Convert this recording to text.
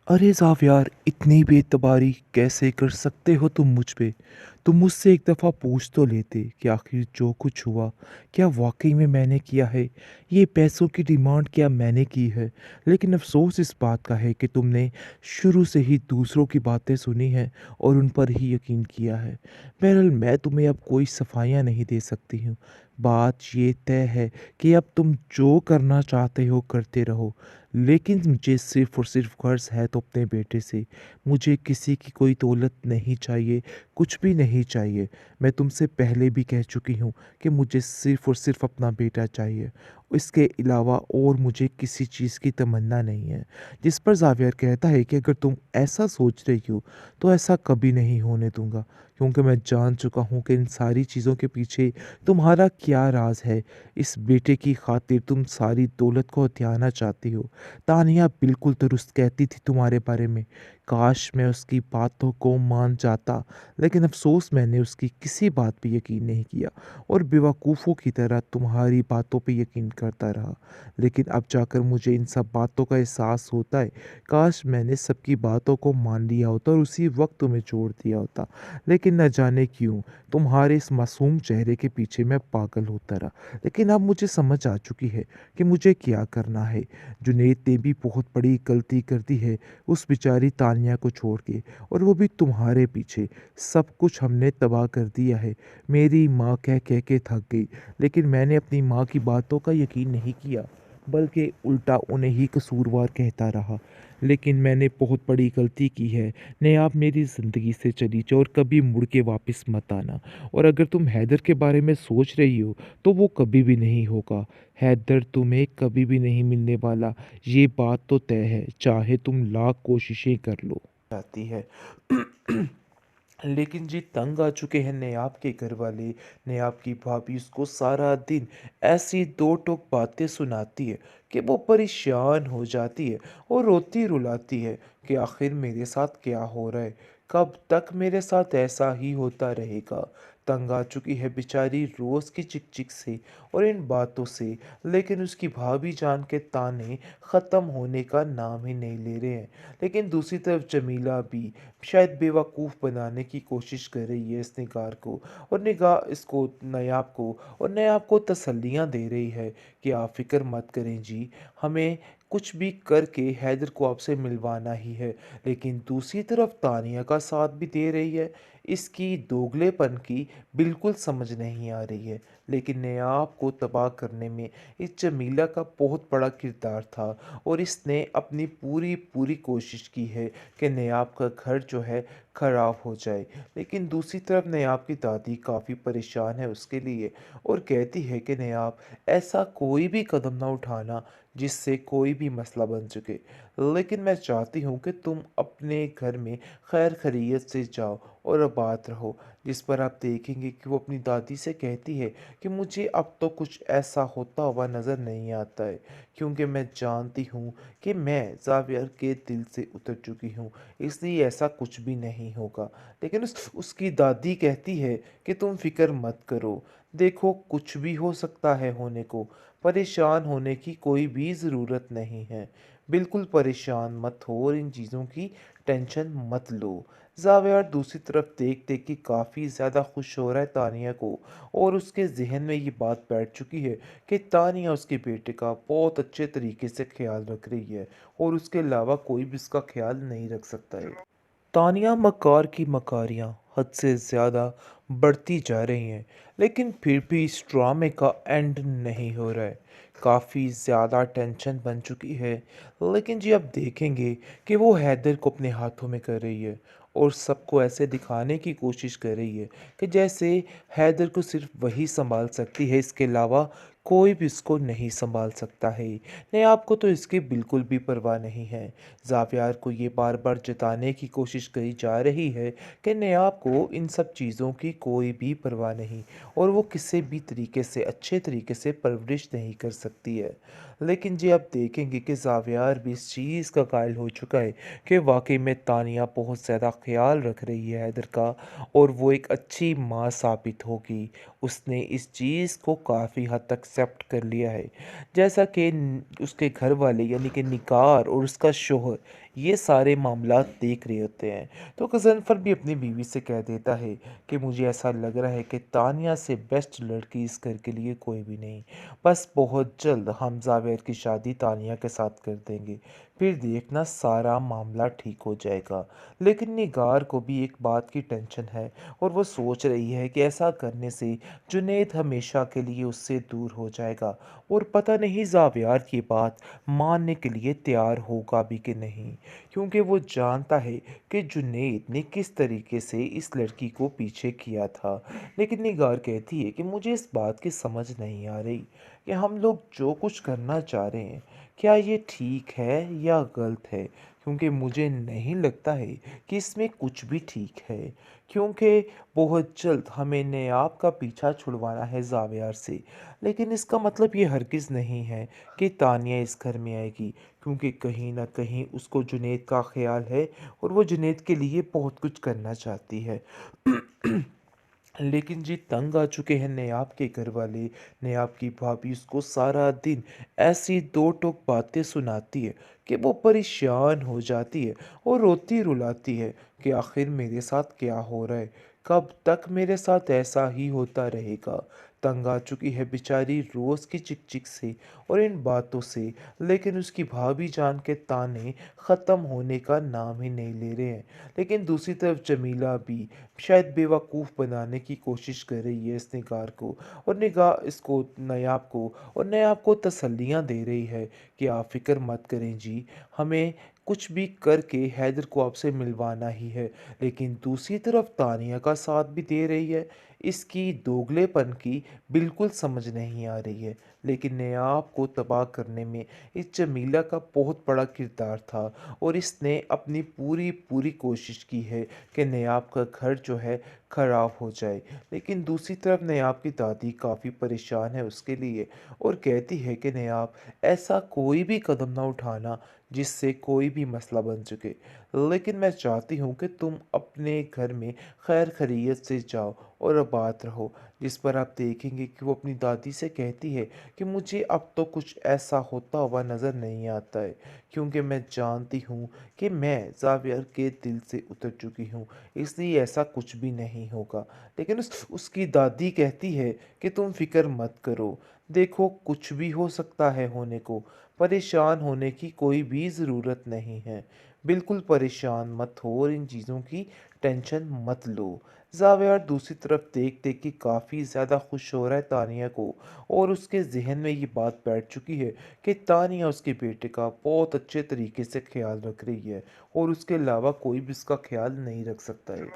अरे ज़ावियार, इतनी बेतबारी कैसे कर सकते हो तुम मुझ पे? तुम मुझसे एक दफ़ा पूछ तो लेते कि आखिर जो कुछ हुआ, क्या वाक़ई में मैंने किया है? ये पैसों की डिमांड क्या मैंने की है? लेकिन अफ़सोस इस बात का है कि तुमने शुरू से ही दूसरों की बातें सुनी हैं और उन पर ही यकीन किया है। बहरहाल मैं तुम्हें अब कोई सफाइयाँ नहीं दे सकती हूँ। बात ये तय है कि अब तुम जो करना चाहते हो करते रहो। लेकिन मुझे सिर्फ़ और सिर्फ़ ग़र्ज़ है तो अपने बेटे से। मुझे किसी की कोई दौलत नहीं चाहिए, कुछ भी नहीं चाहिए। मैं तुमसे पहले भी कह चुकी हूँ कि मुझे सिर्फ़ और सिर्फ़ अपना बेटा चाहिए। इसके अलावा और मुझे किसी चीज़ की तमन्ना नहीं है। जिस पर ज़ावियर कहता है कि अगर तुम ऐसा सोच रही हो, तो ऐसा कभी नहीं होने दूँगा, क्योंकि मैं जान चुका हूँ कि इन सारी चीज़ों के पीछे तुम्हारा क्या राज़ है। इस बेटे की खातिर तुम सारी दौलत को हथियाना चाहती हो। तानिया बिल्कुल दुरुस्त कहती थी तुम्हारे बारे में। काश मैं उसकी बातों को मान जाता, लेकिन अफ़सोस मैंने उसकी किसी बात पे यकीन नहीं किया और बेवकूफ़ों की तरह तुम्हारी बातों पे यकीन करता रहा। लेकिन अब जाकर मुझे इन सब बातों का एहसास होता है। काश मैंने सबकी बातों को मान लिया होता और उसी वक़्त तुम्हें छोड़ दिया होता। लेकिन न जाने क्यों, तुम्हारे इस मासूम चेहरे के पीछे मैं पागल होता रहा। लेकिन अब मुझे समझ आ चुकी है कि मुझे क्या करना है। जुनैद ने भी बहुत बड़ी गलती कर दी है उस बेचारी तानिया को छोड़ के, और वो भी तुम्हारे पीछे। सब कुछ हमने तबाह कर दिया है। मेरी माँ कह कह के थक गई, लेकिन मैंने अपनी माँ की बातों का यकीन नहीं किया, बल्कि उल्टा उन्हें ही कसूरवार कहता रहा। लेकिन मैंने बहुत बड़ी गलती की है। ने आप मेरी ज़िंदगी से चली जाओ और कभी मुड़ के वापस मत आना। और अगर तुम हैदर के बारे में सोच रही हो, तो वो कभी भी नहीं होगा। हैदर तुम्हें कभी भी नहीं मिलने वाला, ये बात तो तय है, चाहे तुम लाख कोशिशें कर लो। जाती है। लेकिन जी तंग आ चुके हैं नेहाब के घर वाले। नेहाब की भाभी उसको सारा दिन ऐसी दो टोक बातें सुनाती है कि वो परेशान हो जाती है और रोती रुलाती है कि आखिर मेरे साथ क्या हो रहा है, कब तक मेरे साथ ऐसा ही होता रहेगा। तंग आ चुकी है बेचारी रोज़ की चिक चिक से और इन बातों से। लेकिन उसकी भाभी जान के ताने ख़त्म होने का नाम ही नहीं ले रहे हैं। लेकिन दूसरी तरफ जमीला भी शायद बेवकूफ़ बनाने की कोशिश कर रही है इस निगार को, और निगाह इसको नायाब को, और नायाब को तसल्लियाँ दे रही है कि आप फ़िक्र मत करें जी, हमें कुछ भी करके हैदर को आपसे मिलवाना ही है। लेकिन दूसरी तरफ तानिया का साथ भी दे रही है। इसकी दोगलेपन की बिल्कुल समझ नहीं आ रही है। लेकिन नायाब को तबाह करने में इस जमीला का बहुत बड़ा किरदार था, और इसने अपनी पूरी पूरी कोशिश की है कि नेहाब का घर जो है ख़राब हो जाए। लेकिन दूसरी तरफ नेहाब की दादी काफ़ी परेशान है उसके लिए, और कहती है कि नेहाब, ऐसा कोई भी कदम ना उठाना जिससे कोई भी मसला बन चुके। लेकिन मैं चाहती हूँ कि तुम अपने घर में खैर खैरियत से जाओ और आबाद रहो। जिस पर आप देखेंगे कि वो अपनी दादी से कहती है कि मुझे अब तो कुछ ऐसा होता हुआ नज़र नहीं आता है, क्योंकि मैं जानती हूँ कि मैं ज़ावियर के दिल से उतर चुकी हूँ, इसलिए ऐसा कुछ भी नहीं होगा। लेकिन उसकी दादी कहती है कि तुम फ़िक्र मत करो, देखो कुछ भी हो सकता है होने को, परेशान होने की कोई भी ज़रूरत नहीं है। बिल्कुल परेशान मत हो और इन चीज़ों की टेंशन मत लो। ज़ावियर दूसरी तरफ देख देख के काफ़ी ज़्यादा खुश हो रहा है तानिया को, और उसके ज़हन में ये बात बैठ चुकी है कि तानिया उसके बेटे का बहुत अच्छे तरीके से ख्याल रख रही है, और उसके अलावा कोई भी उसका ख्याल नहीं रख सकता है। तानिया मकार की मकारियाँ हद से ज़्यादा बढ़ती जा रही हैं, लेकिन फिर भी इस ड्रामे का एंड नहीं हो रहा है। काफ़ी ज़्यादा टेंशन बन चुकी है। लेकिन जी अब देखेंगे कि वो हैदर को अपने हाथों में कर रही है, और सबको ऐसे दिखाने की कोशिश कर रही है कि जैसे हैदर को सिर्फ वही संभाल सकती है, इसके अलावा कोई भी इसको नहीं संभाल सकता है। नहीं, आपको तो इसकी बिल्कुल भी परवाह नहीं है। ज़ावियार को ये बार बार जताने की कोशिश करी जा रही है कि नयाब को इन सब चीज़ों की कोई भी परवाह नहीं, और वो किसी भी तरीके से अच्छे तरीके से परवरिश नहीं कर सकती है। लेकिन जी आप देखेंगे कि ज़ावियार भी इस चीज़ का कायल हो चुका है कि वाकई में तानिया बहुत ज़्यादा ख्याल रख रही है हैदर का, और वो एक अच्छी माँ साबित होगी। उसने इस चीज़ को काफ़ी हद तक एक्सेप्ट कर लिया है। जैसा कि उसके घर वाले यानी कि निकार और उसका शोहर ये सारे मामलात देख रहे होते हैं। तो गज़नफ़र भी अपनी बीवी से कह देता है कि मुझे ऐसा लग रहा है कि तानिया से बेस्ट लड़की इस घर के लिए कोई भी नहीं। बस बहुत जल्द हम ज़ावेर की शादी तानिया के साथ कर देंगे। फिर देखना सारा मामला ठीक हो जाएगा। लेकिन निगार को भी एक बात की टेंशन है और वो सोच रही है कि ऐसा करने से जुनैद हमेशा के लिए उससे दूर हो जाएगा और पता नहीं ज़ावियार ये बात मानने के लिए तैयार होगा भी कि नहीं, क्योंकि वो जानता है कि जुनैद ने किस तरीके से इस लड़की को पीछे किया था। लेकिन निगार कहती है कि मुझे इस बात की समझ नहीं आ रही कि हम लोग जो कुछ करना चाह रहे हैं, क्या ये ठीक है या गलत है, क्योंकि मुझे नहीं लगता है कि इसमें कुछ भी ठीक है, क्योंकि बहुत जल्द हमें नयाब का पीछा छुड़वाना है ज़ावियार से। लेकिन इसका मतलब ये हरगिज़ नहीं है कि तानिया इस घर में आएगी, क्योंकि कहीं न कहीं उसको जुनैद का ख़्याल है और वो जुनैद के लिए बहुत कुछ करना चाहती है। लेकिन जी तंग आ चुके हैं नेहाब के घर वाले। नेहाब की भाभी उसको सारा दिन ऐसी दो टोक बातें सुनाती है कि वो परेशान हो जाती है और रोती रुलाती है कि आखिर मेरे साथ क्या हो रहा है, कब तक मेरे साथ ऐसा ही होता रहेगा। तंग आ चुकी है बेचारी रोज़ की चिक चिक से और इन बातों से। लेकिन उसकी भाभी जान के ताने ख़त्म होने का नाम ही नहीं ले रहे हैं। लेकिन दूसरी तरफ जमीला भी शायद बेवकूफ़ बनाने की कोशिश कर रही है इस निगार को, और निगाह इसको नयाब को तसल्लियाँ दे रही है कि आप फ़िक्र मत करें जी, हमें कुछ भी करके हैदर को आपसे मिलवाना ही है। लेकिन दूसरी तरफ तानिया का साथ भी दे रही है। इसकी दोगलेपन की बिल्कुल समझ नहीं आ रही है। लेकिन नयाब को तबाह करने में इस जमीला का बहुत बड़ा किरदार था और इसने अपनी पूरी पूरी कोशिश की है कि नयाब का घर जो है ख़राब हो जाए। लेकिन दूसरी तरफ नयाब की दादी काफ़ी परेशान है उसके लिए और कहती है कि नयाब, ऐसा कोई भी कदम ना उठाना जिससे कोई भी मसला बन सके। लेकिन मैं चाहती हूँ कि तुम अपने घर में खैर खैरियत से जाओ और आबाद रहो। जिस पर आप देखेंगे कि वो अपनी दादी से कहती है कि मुझे अब तो कुछ ऐसा होता हुआ नज़र नहीं आता है, क्योंकि मैं जानती हूँ कि मैं ज़ावियर के दिल से उतर चुकी हूँ, इसलिए ऐसा कुछ भी नहीं होगा। लेकिन उसकी दादी कहती है कि तुम फ़िक्र मत करो, देखो कुछ भी हो सकता है होने को, परेशान होने की कोई भी ज़रूरत नहीं है। बिल्कुल परेशान मत हो और इन चीज़ों की टेंशन मत लो। ज़ावियर दूसरी तरफ देख देख के काफ़ी ज़्यादा खुश हो रहा है तानिया को, और उसके ज़हन में ये बात बैठ चुकी है कि तानिया उसके बेटे का बहुत अच्छे तरीके से ख्याल रख रही है और उसके अलावा कोई भी उसका ख्याल नहीं रख सकता है।